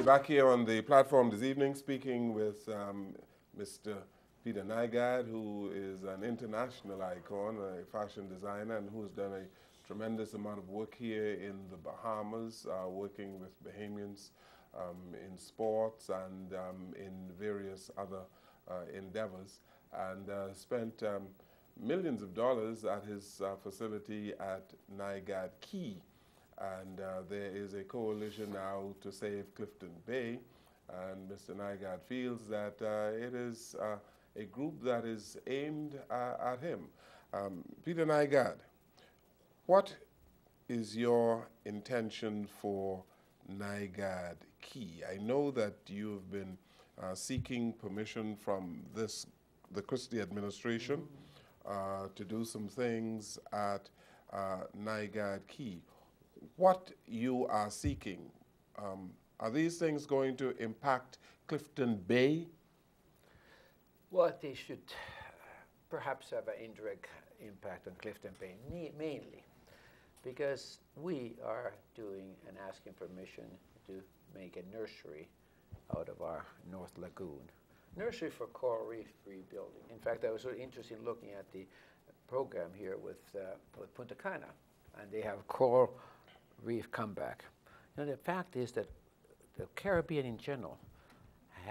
We're back here on the platform this evening speaking with Mr. Peter Nygard, who is an international icon, a fashion designer, and who's done a tremendous amount of work here in the Bahamas, working with Bahamians in sports and in various other endeavors, and spent millions of dollars at his facility at Nygard Key. And there is a coalition now to save Clifton Bay, and Mr. Nygard feels that it is a group that is aimed at him. Peter Nygard, what is your intention for Nygard Key? I know that you've been seeking permission from the Christie administration to do some things at Nygard Key. What you are seeking, are these things going to impact Clifton Bay? Well, they should perhaps have an indirect impact on Clifton Bay, mainly because we are doing and asking permission to make a nursery out of our North Lagoon. Nursery for coral reef rebuilding. In fact, I was really interested in looking at the program here with Punta Cana, and they have coral reef comeback. Now, the fact is that the Caribbean in general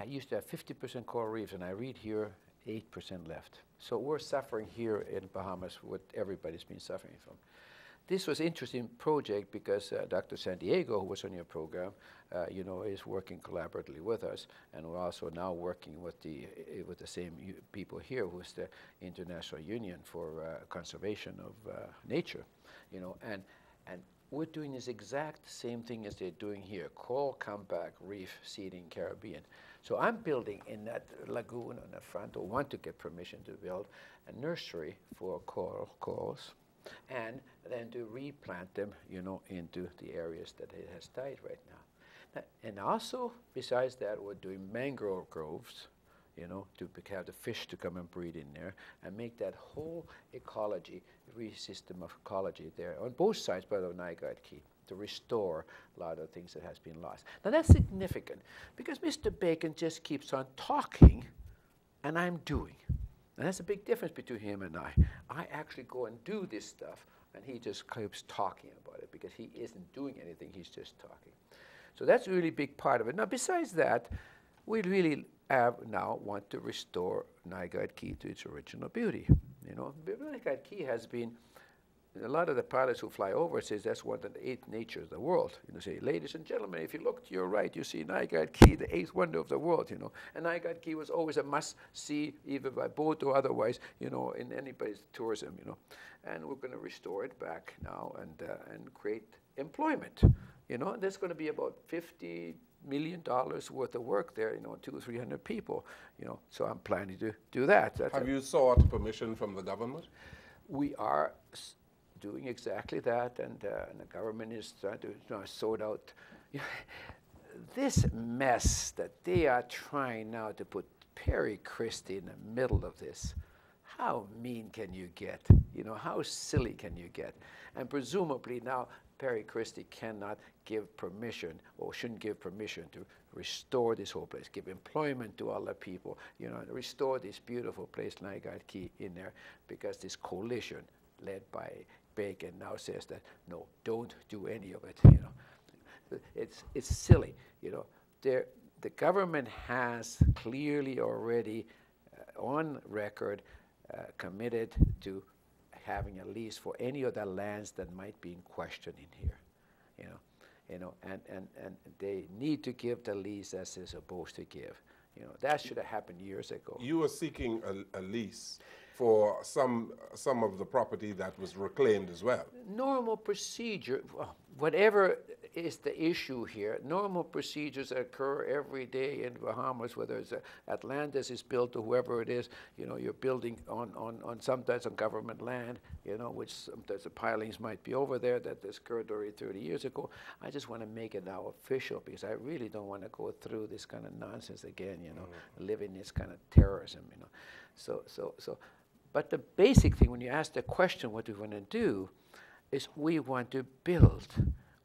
used to have 50% coral reefs, and I read here 8% left. So we're suffering here in Bahamas what everybody's been suffering from. This was an interesting project because Dr. Santiago, who was on your program, is working collaboratively with us, and we're also now working with the same people here, who is the International Union for Conservation of Nature, and we're doing this exact same thing as they're doing here, coral comeback reef seeding Caribbean. So I'm building in that lagoon on the front, or want to get permission to build a nursery for corals, and then to replant them, into the areas that it has died right now. And also, besides that, we're doing mangrove groves, to have the fish to come and breed in there and make that whole ecology, system of ecology there on both sides by the Nygard Key to restore a lot of things that has been lost. Now that's significant because Mr. Bacon just keeps on talking and I'm doing. And that's a big difference between him and I. I actually go and do this stuff and he just keeps talking about it because he isn't doing anything, he's just talking. So that's a really big part of it. Now besides that, we really now want to restore Nygard Key to its original beauty. Nygard Key has been, a lot of the pilots who fly over says that's one of the 8 natures of the world. Say, ladies and gentlemen, if you look to your right, you see Nygard Key, the 8th wonder of the world. And Nygard Key was always a must-see, either by boat or otherwise, in anybody's tourism. And we're going to restore it back now and create employment. There's going to be about $50 million worth of work there, 200 or 300 people, so I'm planning to do that. Have you sought permission from the government? We are doing exactly that, and the government is trying to sort out this mess that they are trying now to put Perry Christie in the middle of this. How mean can you get? How silly can you get? And presumably now Perry Christie cannot give permission, or shouldn't give permission, to restore this whole place, give employment to all the people, restore this beautiful place, Nygard Key, in there, because this coalition led by Bacon now says that, no, don't do any of it, It's silly, the government has clearly already on record committed to having a lease for any of the lands that might be in question in here, and they need to give the lease as they're supposed to give. That should have happened years ago. You were seeking a lease for some of the property that was reclaimed as well. Normal procedure, whatever is the issue here, normal procedures occur every day in Bahamas, whether it's Atlantis is built or whoever it is, you're building on sometimes on government land, which sometimes the pilings might be over there that occurred already 30 years ago. I just want to make it now official because I really don't want to go through this kind of nonsense again, live in this kind of terrorism, But the basic thing, when you ask the question, what do we want to do, is we want to build.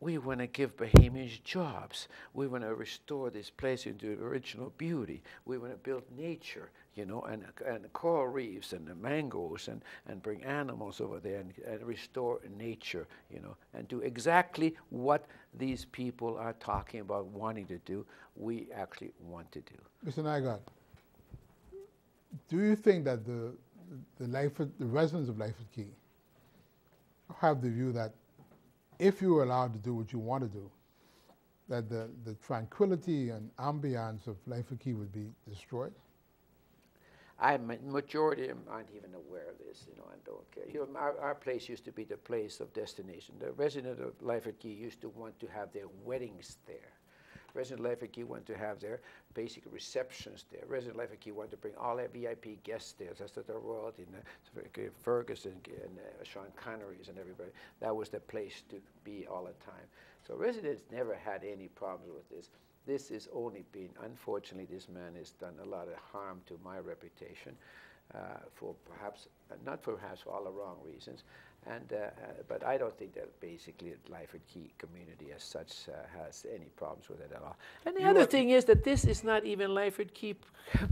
we want to give Bahamians jobs. We want to restore this place into original beauty. We want to build nature, you know, and coral reefs and the mangroves and bring animals over there and restore nature, you know, and do exactly what these people are talking about wanting to do. We actually want to do. Mr. Nygard, do you think that the residents of Lyford Key have the view that if you were allowed to do what you want to do, that the tranquility and ambiance of Lyford Key would be destroyed? Majority aren't even aware of this, you know, and don't care. You know, our place used to be the place of destination. The resident of Lyford Key used to want to have their weddings there. Resident Lyford Key want to have their basic receptions there. Resident Lyford Key want to bring all their VIP guests there. That's the royalty, and Ferguson and Sean Connerys and everybody. That was the place to be all the time. So residents never had any problems with this. This has only been, unfortunately, this man has done a lot of harm to my reputation for perhaps, not perhaps for all the wrong reasons. And, but I don't think that basically the Lyford Key community as such has any problems with it at all. And the other thing is that this is not even Lyford Key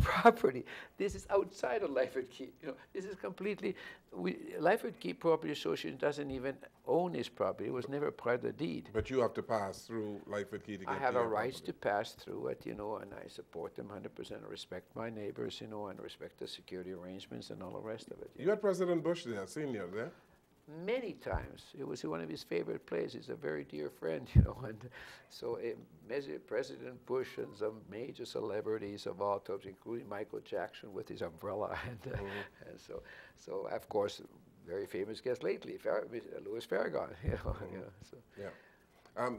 property. This is outside of Lyford Key. You know, this is completely, Lyford Key Property Association doesn't even own this property. It was never part of the deed. But you have to pass through Lyford Key to get I have to a your right property. to pass through it, you know, and I support them 100%. I respect my neighbors, you know, and respect the security arrangements and all the rest of it. You had President Bush there, Senior, there? Many times. It was one of his favorite places, a very dear friend, you know, and so President Bush and some major celebrities of all types, including Michael Jackson with his umbrella, and so of course, very famous guest lately, Louis Farragut, you know. You know, so. Yeah.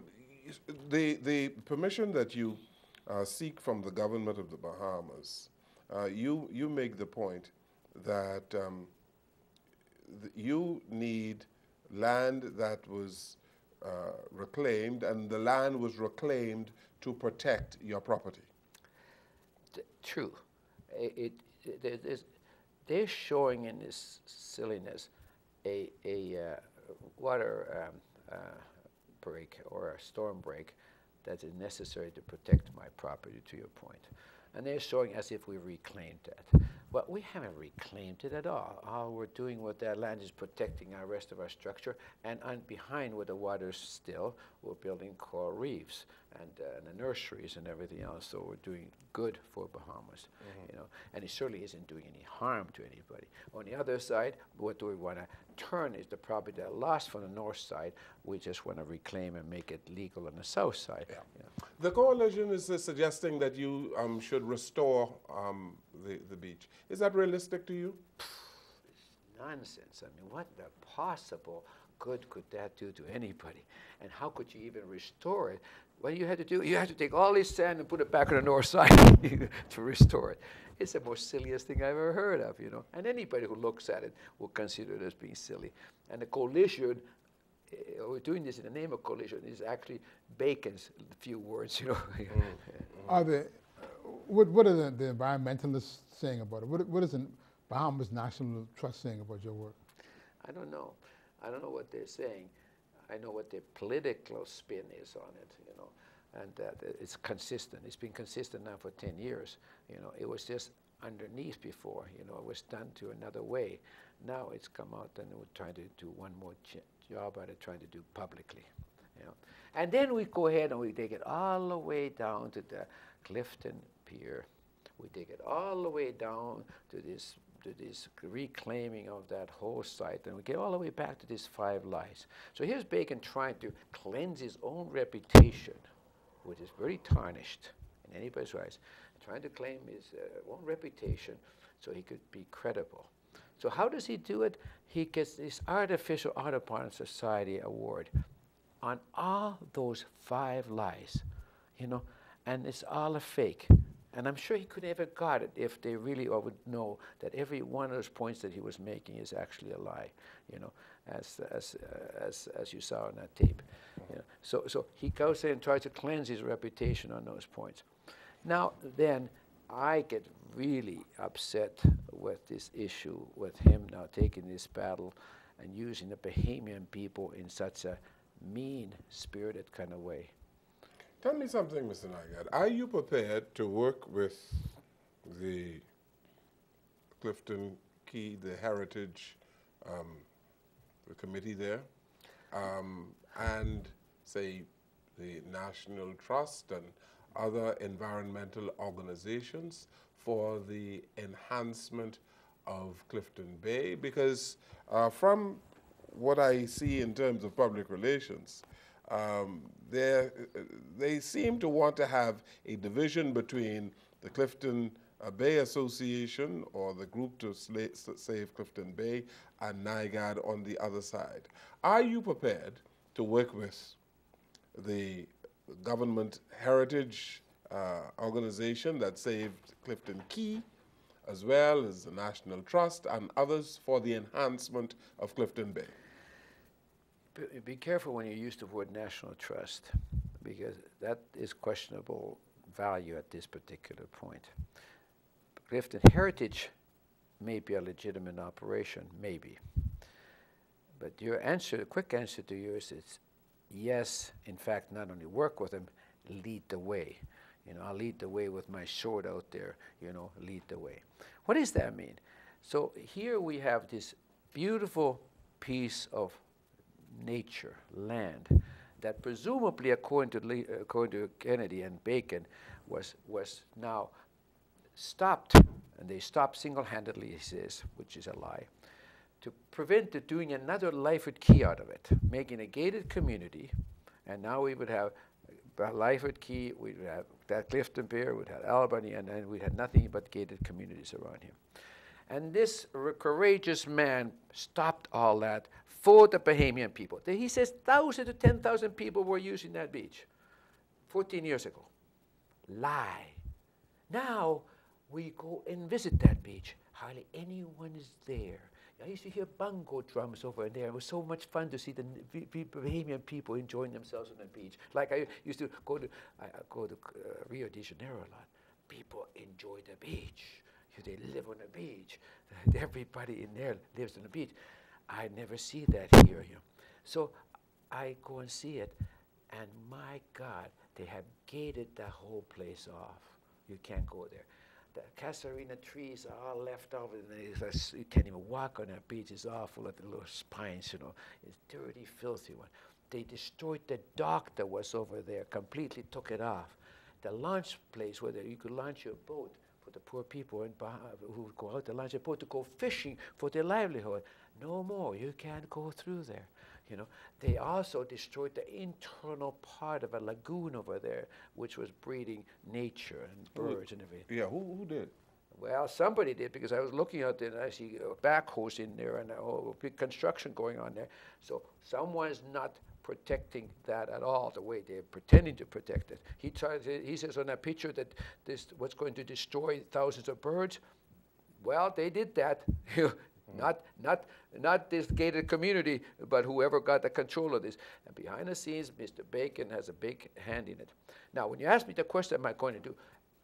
The permission that you seek from the government of the Bahamas, you make the point that you need land that was reclaimed, and the land was reclaimed to protect your property. True. They're showing in this silliness a water break or a storm break that is necessary to protect my property, to your point. And they're showing as if we reclaimed that. But we haven't reclaimed it at all. All we're doing with that land is protecting our rest of our structure, and behind where the water's still, we're building coral reefs and the nurseries and everything else. So we're doing good for Bahamas, you know. And it certainly isn't doing any harm to anybody. On the other side, what do we want to turn is the property that lost from the north side. We just want to reclaim and make it legal on the south side. Yeah. You know. The coalition is suggesting that you should restore the beach. Is that realistic to you? It's nonsense. I mean, what the possible good could that do to anybody? And how could you even restore it? What you had to do, you had to take all this sand and put it back on the north side to restore it. It's the most silliest thing I've ever heard of, you know. And anybody who looks at it will consider it as being silly. And the coalition, we're doing this in the name of coalition, is actually Bacon's few words, you know. Are there, what are the environmentalists saying about it? What is the Bahamas National Trust saying about your work? I don't know. I don't know what they're saying. I know what their political spin is on it, you know, and it's consistent. It's been consistent now for 10 years. You know, it was just underneath before. You know, it was done to another way. Now it's come out and we're trying to do one more job at it, trying to do publicly. You know, and then we go ahead and we take it all the way down to the Clifton Pier. We take it all the way down to this reclaiming of that whole site, and we get all the way back to these 5 lies. So here's Bacon trying to cleanse his own reputation, which is very tarnished in anybody's eyes, trying to claim his own reputation so he could be credible. So how does he do it? He gets this Artificial Art Upon Society award on all those 5 lies, you know, and it's all a fake. And I'm sure he could never got it if they really would know that every one of those points that he was making is actually a lie, you know, as you saw on that tape. You know. So he goes there and tries to cleanse his reputation on those points. Now then, I get really upset with this issue, with him now taking this battle and using the Bahamian people in such a mean-spirited kind of way. Tell me something, Mr. Nygard. Are you prepared to work with the Clifton Key, the Heritage, the committee there, and say the National Trust and other environmental organizations for the enhancement of Clifton Bay? Because from what I see in terms of public relations, they seem to want to have a division between the Clifton Bay Association, or the group to save Clifton Bay, and Nygard on the other side. Are you prepared to work with the government heritage organization that saved Clifton Key, as well as the National Trust and others, for the enhancement of Clifton Bay? Be careful when you use the word National Trust, because that is questionable value at this particular point. Clifton Heritage may be a legitimate operation, maybe. But your answer, the quick answer to yours is yes, in fact, not only work with them, lead the way. I'll lead the way with my sword out there, lead the way. What does that mean? So here we have this beautiful piece of nature, land, that presumably, according to Kennedy and Bacon, was now stopped, and they stopped single-handedly, he says, which is a lie, to prevent it doing another Lyford Key out of it, making a gated community, and now we would have Lyford Key, we'd have that Clifton Bay, we'd have Albany, and then we'd have nothing but gated communities around here. And this courageous man stopped all that for the Bahamian people. He says 1,000 to 10,000 people were using that beach 14 years ago. Lie. Now we go and visit that beach. Hardly anyone is there. I used to hear bongo drums over there. It was so much fun to see the Bahamian people enjoying themselves on the beach. Like I used to go to Rio de Janeiro a lot. People enjoy the beach. They live on the beach. Everybody in there lives on the beach. I never see that here. So I go and see it, and my God, they have gated the whole place off. You can't go there. The casuarina trees are all left over, and you can't even walk on that beach. It's all full of the little spines, It's dirty, filthy one. They destroyed the dock that was over there, completely took it off. The launch place where you could launch your boat for the poor people in who would go out to launch a boat to go fishing for their livelihood. No more. You can't go through there. They also destroyed the internal part of a lagoon over there, which was breeding nature and birds and everything. Yeah, who did? Well, somebody did, because I was looking out there and I see backhoes in there and big construction going on there. So someone's not protecting that at all the way they're pretending to protect it. He says on that picture that this what's going to destroy thousands of birds. Well, they did that. Not this gated community, but whoever got the control of this. And behind the scenes, Mr. Bacon has a big hand in it. Now, when you ask me the question, am I going to do?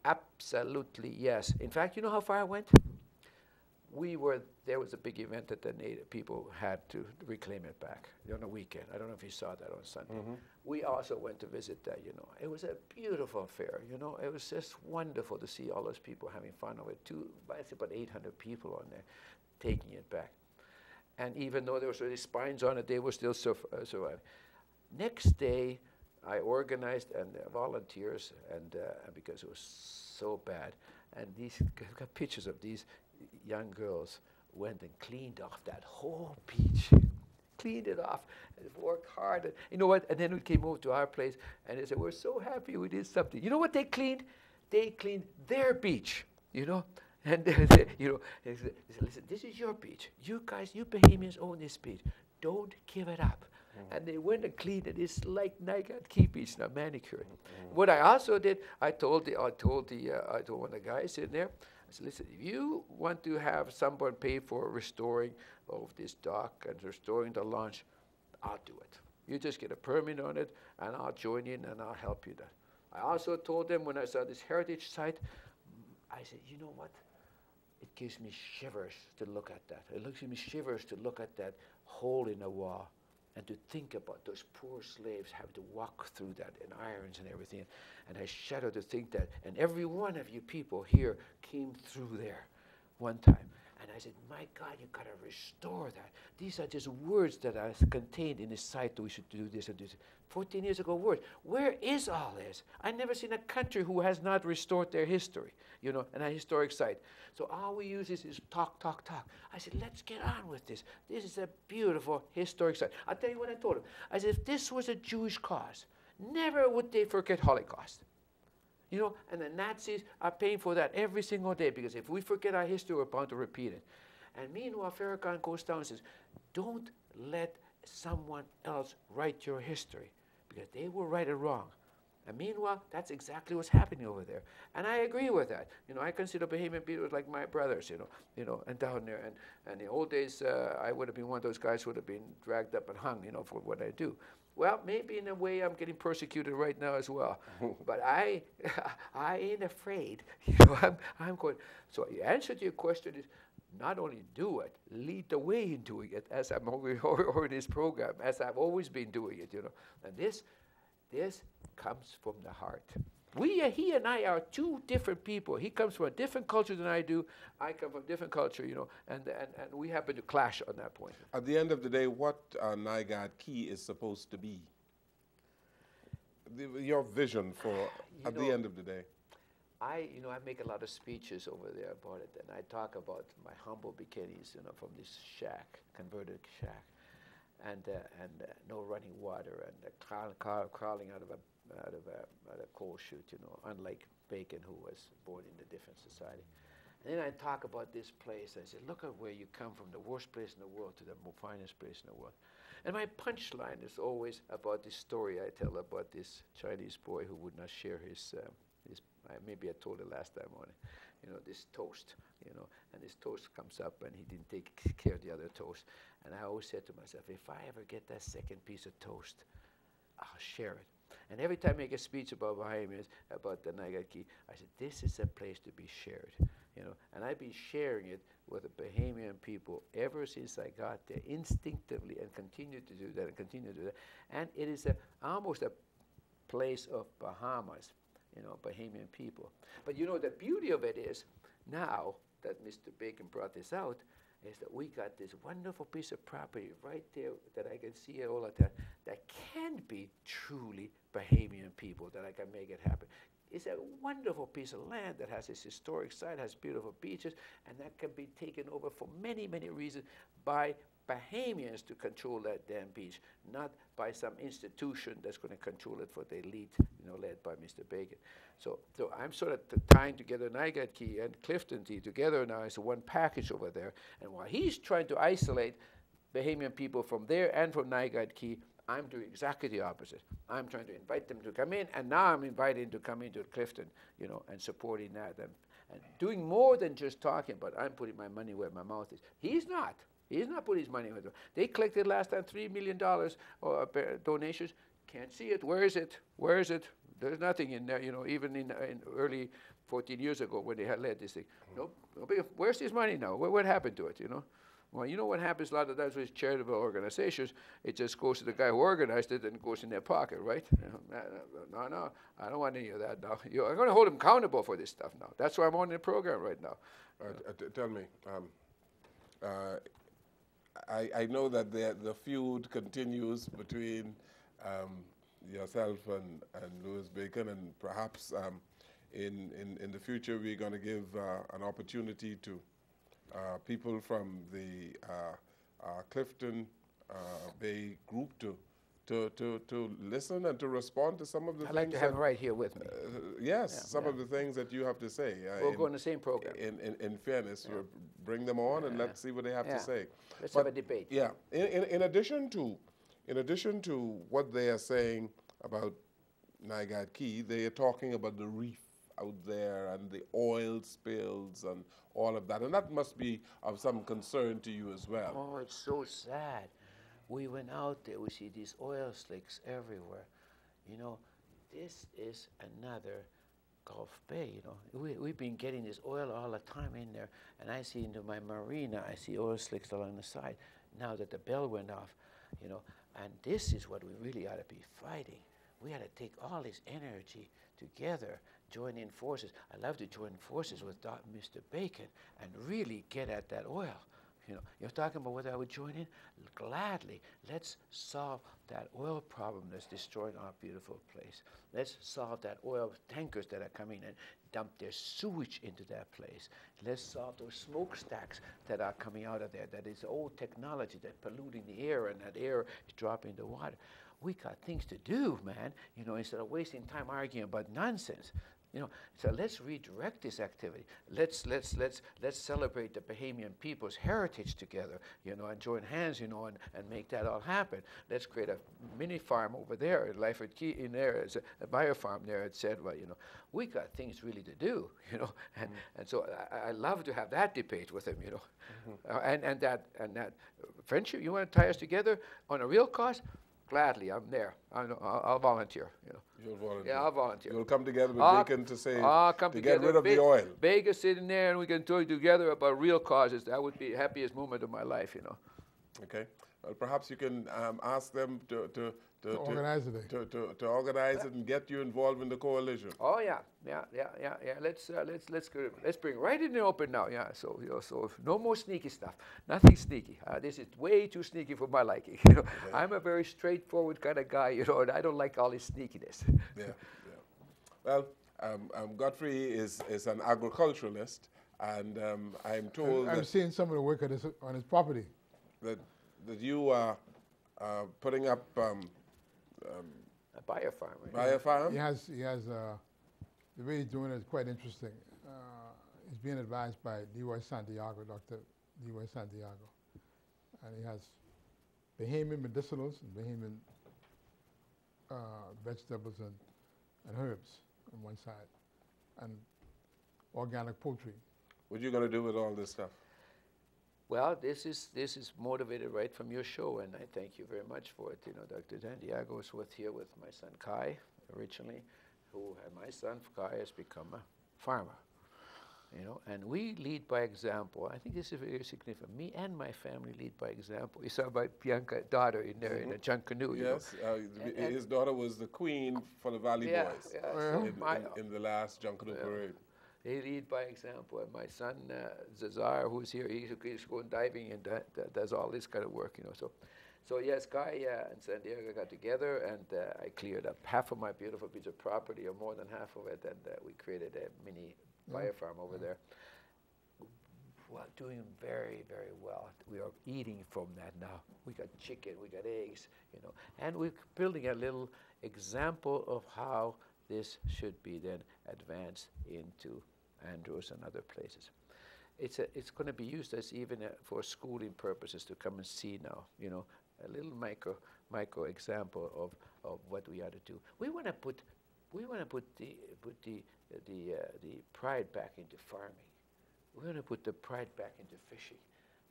Absolutely yes. In fact, you know how far I went? There was a big event that the Native people had to reclaim it back on a weekend. I don't know if you saw that on Sunday. Mm-hmm. We also went to visit that, It was a beautiful affair, It was just wonderful to see all those people having fun over it. I think about 800 people on there taking it back. And even though there was already spines on it, they were still surviving. Next day, I organized and volunteers, and because it was so bad, and I've got pictures of these young girls went and cleaned off that whole beach, cleaned it off, and worked hard. And you know what? And then we came over to our place, and they said, "We're so happy we did something." You know what they cleaned? They cleaned their beach. And they said, "Listen, this is your beach. You guys, you Bahamians own this beach. Don't give it up." Mm-hmm. And they went and cleaned it. It's like Nygard Key Beach, now manicured. Mm-hmm. What I also did, I told one of the guys in there, I said, "Listen, if you want to have someone pay for restoring of this dock and restoring the launch, I'll do it. You just get a permit on it, and I'll join in and I'll help you there." I also told them when I saw this heritage site, I said, "You know what? It gives me shivers to look at that. It gives me shivers to look at that hole in the wall. And to think about those poor slaves having to walk through that in irons and everything. And I shudder to think that, and every one of you people here came through there one time. And I said, my God, you got to restore that. These are just words that are contained in the site that we should do this and do this. 14 years ago words. Where is all this? I've never seen a country who has not restored their history, you know, and a historic site. So all we use is talk, talk, talk. I said, let's get on with this. This is a beautiful historic site. I'll tell you what I told him. I said, if this was a Jewish cause, never would they forget Holocaust. You know, and the Nazis are paying for that every single day, because if we forget our history, we're bound to repeat it. And meanwhile, Farrakhan goes down and says, don't let someone else write your history, because they will right or wrong. And meanwhile, that's exactly what's happening over there. And I agree with that. You know, I consider Bahamian people like my brothers, you know, and down there. And in the old days, I would have been one of those guys who would have been dragged up and hung, you know, for what I do. Well, maybe in a way I'm getting persecuted right now as well. But I ain't afraid. You know, I'm going. So the answer to your question is not only do it, lead the way in doing it, as I'm over this program, as I've always been doing it, you know. And this comes from the heart. He and I are two different people. He comes from a different culture than I do. I come from a different culture, you know, and we happen to clash on that point. At the end of the day, what Nygard Key is supposed to be? Your vision for at the end of the day. I make a lot of speeches over there about it, and I talk about my humble beginnings, you know, from this shack, converted shack, and no running water, and crawling out of a coal chute, you know, unlike Bacon, who was born in a different society. And then I talk about this place. I said, look at where you come from, the worst place in the world to the finest place in the world. And my punchline is always about this story I tell about this Chinese boy who would not share his maybe I told it last time on it, you know, this toast, you know, and this toast comes up and he didn't take care of the other toast. And I always said to myself, if I ever get that second piece of toast, I'll share it. And every time I make a speech about Bahamians, about the Nygard Key, I said, this is a place to be shared, you know. And I've been sharing it with the Bahamian people ever since I got there, instinctively, and continue to do that, and continue to do that. And it is almost a place of Bahamas, you know, Bahamian people. But you know, the beauty of it is, now that Mr. Bacon brought this out, is that we got this wonderful piece of property right there that I can see it all the time, that can be truly Bahamian people, that I can make it happen. It's a wonderful piece of land that has this historic site, has beautiful beaches, and that can be taken over for many, many reasons by Bahamians to control that damn beach, not by some institution that's going to control it for the elite, you know, led by Mr. Bacon. So I'm sort of tying together Nygard Key and Clifton Key together now as one package over there. And while he's trying to isolate Bahamian people from there and from Nygard Key, I'm doing exactly the opposite. I'm trying to invite them to come in, and now I'm inviting them to come into Clifton, you know, and supporting that and doing more than just talking, but I'm putting my money where my mouth is. He's not. He's not putting his money where they collected last time $3 million donations. Can't see it. Where is it? Where is it? There's nothing in there, you know, even in early 14 years ago when they had led this thing. Nope. Where's this money now? What happened to it, you know? Well, you know what happens a lot of times with charitable organizations? It just goes to the guy who organized it and goes in their pocket, right? No, I don't want any of that now. I'm going to hold him accountable for this stuff now. That's why I'm on the program right now. Tell me, I know that the feud continues between yourself and Louis Bacon, and perhaps in the future we're going to give an opportunity to people from the Clifton Bay group to listen and to respond to some of the things. I'd like to have him right here with me. Yes, some of the things that you have to say. We'll go on the same program. In fairness, you bring them on and let's see what they have to say. Let's have a debate. Yeah. In addition to what they are saying about Nygard Key, they are talking about the reef out there and the oil spills and all of that, and that must be of some concern to you as well. Oh, it's so sad. We went out there, we see these oil slicks everywhere. You know, this is another Gulf Bay, you know. We've been getting this oil all the time in there, and I see into my marina, I see oil slicks along the side. Now that the bell went off, you know, And this is what we really ought to be fighting. We ought to take all this energy together, join in forces. I love to join forces with Mr. Bacon and really get at that oil. You know, you're talking about whether I would join in? Gladly. Let's solve that oil problem that's destroying our beautiful place. Let's solve that oil tankers that are coming and dump their sewage into that place. Let's solve those smokestacks that are coming out of there. That is old technology that's polluting the air, and that air is dropping the water. We got things to do, man. You know, instead of wasting time arguing about nonsense. You know, so let's redirect this activity. Let's celebrate the Bahamian people's heritage together, you know, and join hands, you know, and make that all happen. Let's create a mini farm over there at Lyford Key in there, as a bio farm there, et cetera, you know. We got things really to do, you know, and so I love to have that debate with him, you know, and that friendship. You want to tie us together on a real cause? Gladly, I'm there. I'll volunteer. You know. You'll volunteer. Yeah, I'll volunteer. You'll come together with Bacon to say come to together, get rid of the oil. Bacon sitting there, and we can talk together about real causes. That would be the happiest moment of my life, you know. Okay. Well, perhaps you can ask them to organize it. To organize it and get you involved in the coalition. Oh yeah. Let's bring it right in the open now. Yeah. So you know, so no more sneaky stuff. Nothing sneaky. This is way too sneaky for my liking. You know, okay. I'm a very straightforward kind of guy. You know, and I don't like all this sneakiness. Yeah. Well, Godfrey is an agriculturalist, and I'm told I'm seeing some of the work on his property. That you are putting up a biofarm. Right? Biofarm? He has the way he's doing it is quite interesting. He's being advised by Leroy Santiago, Dr. Leroy Santiago. And he has Bahamian medicinals and Bahamian vegetables and herbs on one side, and organic poultry. What are you going to do with all this stuff? Well, this is motivated right from your show, and I thank you very much for it. You know, Dr. Santiago was here with my son Kai originally, who had my son Kai has become a farmer. You know, and we lead by example. I think this is very significant. Me and my family lead by example. You saw my Bianca daughter in there in a junk canoe. Yes, and his daughter was the queen for the Valley Boys in the last junk canoe parade. They lead by example. And my son, Zazar, who's here, he's going diving and does all this kind of work, you know. So yes, Guy and San Diego got together, and I cleared up half of my beautiful piece of property, or more than half of it, and we created a mini biofarm over there. Well, doing very, very well. We are eating from that now. We got chicken, we got eggs, you know, and we're building a little example of how this should be then advanced into Andrews and other places. It's going to be used as even for schooling purposes to come and see now, you know, a little micro example of what we ought to do. We want to put the pride back into farming. We want to put the pride back into fishing.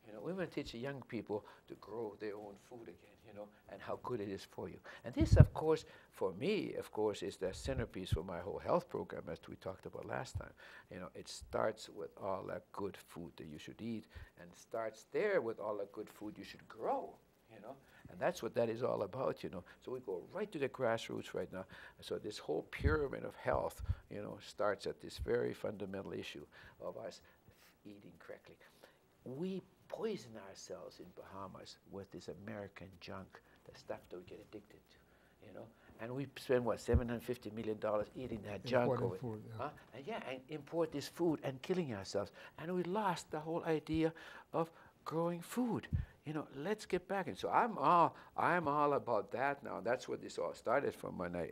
You know, we want to teach the young people to grow their own food again, you know, and how good it is for you. And this, of course, for me, of course, is the centerpiece for my whole health program, as we talked about last time. You know, it starts with all that good food that you should eat, and starts there with all that good food you should grow, you know. And that's what that is all about, you know. So we go right to the grassroots right now. So this whole pyramid of health, you know, starts at this very fundamental issue of us eating correctly. We poison ourselves in Bahamas with this American junk, the stuff that we get addicted to, you know. And we spend, what, $750 million eating that junk over food, and import this food and killing ourselves. And we lost the whole idea of growing food. You know, let's get back. And so I'm all about that now. That's what this all started from. And I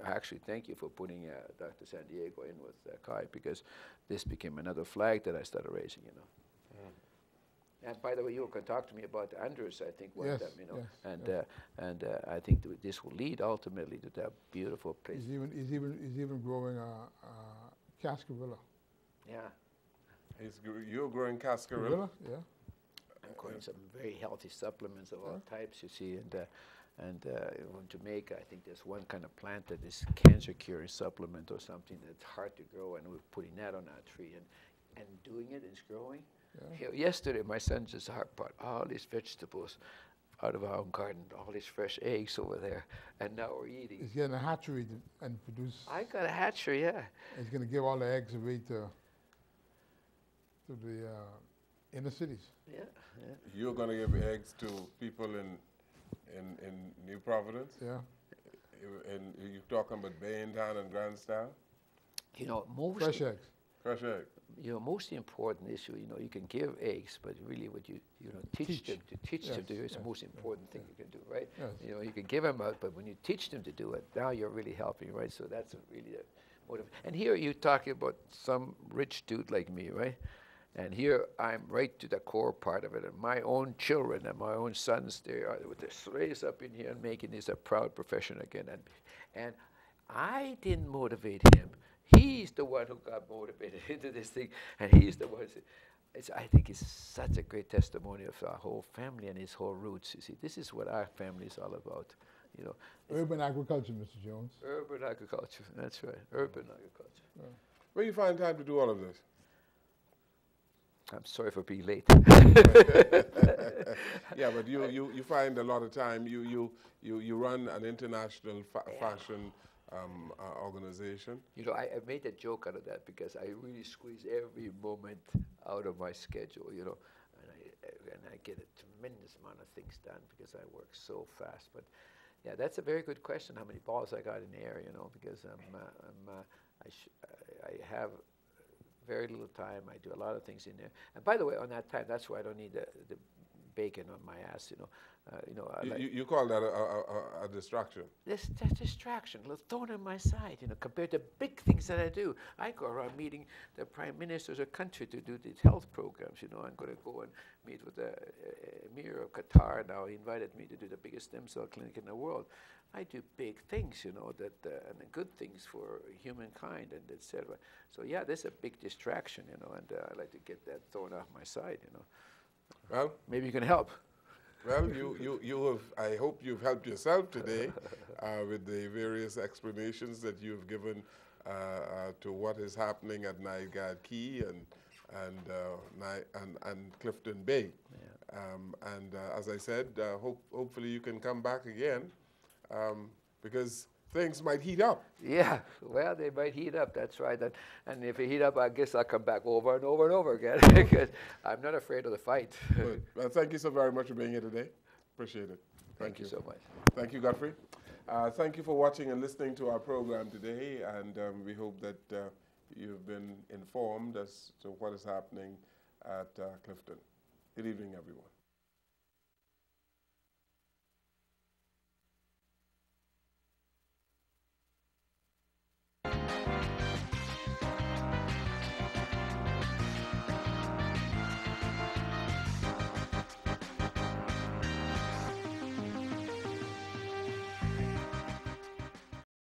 actually thank you for putting Dr. San Diego in with Kai, because this became another flag that I started raising, you know. And by the way, you can talk to me about Andrews, I think, one time, you know. Yes, and I think this will lead ultimately to that beautiful place. He's even growing cascarilla. Yeah. You're growing cascarilla? Yeah. I'm growing some very healthy supplements of all types, you see, and in Jamaica, I think there's one kind of plant that is cancer curing supplement or something that's hard to grow, and we're putting that on our tree and doing it. It's growing. Yeah. You know, yesterday, my son just bought all these vegetables, out of our own garden, all these fresh eggs over there, and now we're eating. He's getting a hatchery and produce. I got a hatchery, yeah. He's going to give all the eggs away to the inner cities. Yeah, yeah. You're going to give eggs to people in New Providence? Yeah. And you're talking about Baintown and Grandstyle? You know, Fresh eggs. Fresh egg. You know, most important issue, you know, you can give eggs, but really what you teach them to do is the most important thing you can do, right? Yes. You know, you can give them out, but when you teach them to do it, now you're really helping, right? So that's really the motive. And here you're talking about some rich dude like me, right? And here I'm right to the core part of it. And my own children and my own sons, they are with their slaves up in here and making this a proud profession again. And I didn't motivate him. He's the one who got motivated into this thing, and he's the one. I think it's such a great testimony of our whole family and his whole roots. You see, this is what our family is all about. You know, Urban agriculture, Mr. Jones. urban agriculture. That's right, urban agriculture. Yeah. Where do you find time to do all of this? I'm sorry for being late. Yeah, but you find a lot of time. You run an international fashion organization. You know, I made a joke out of that because I really squeeze every moment out of my schedule, you know, and I get a tremendous amount of things done because I work so fast. But yeah, that's a very good question, how many balls I got in the air, you know, because I have very little time. I do a lot of things in there. And by the way, on that time, that's why I don't need the bacon on my ass, you know. You call that a distraction? This distraction, a little thorn in my side, you know, compared to big things that I do. I go around meeting the prime ministers of country to do these health programs, you know. I'm going to go and meet with the Emir of Qatar now. He invited me to do the biggest stem cell clinic in the world. I do big things, you know, and good things for humankind and et cetera. So yeah, this is a big distraction, you know, and I like to get that thorn off my side, you know. Well, maybe you can help. Well, you have. I hope you've helped yourself today with the various explanations that you've given to what is happening at Nygard Key and Clifton Bay. Yeah. And as I said, hopefully you can come back again because things might heat up. Yeah, well, they might heat up, that's right. And if they heat up, I guess I'll come back over and over and over again because I'm not afraid of the fight. Good. Well, thank you so very much for being here today. Appreciate it. Thank you so much. Thank you, Godfrey. Thank you for watching and listening to our program today, and we hope that you've been informed as to what is happening at Clifton. Good evening, everyone.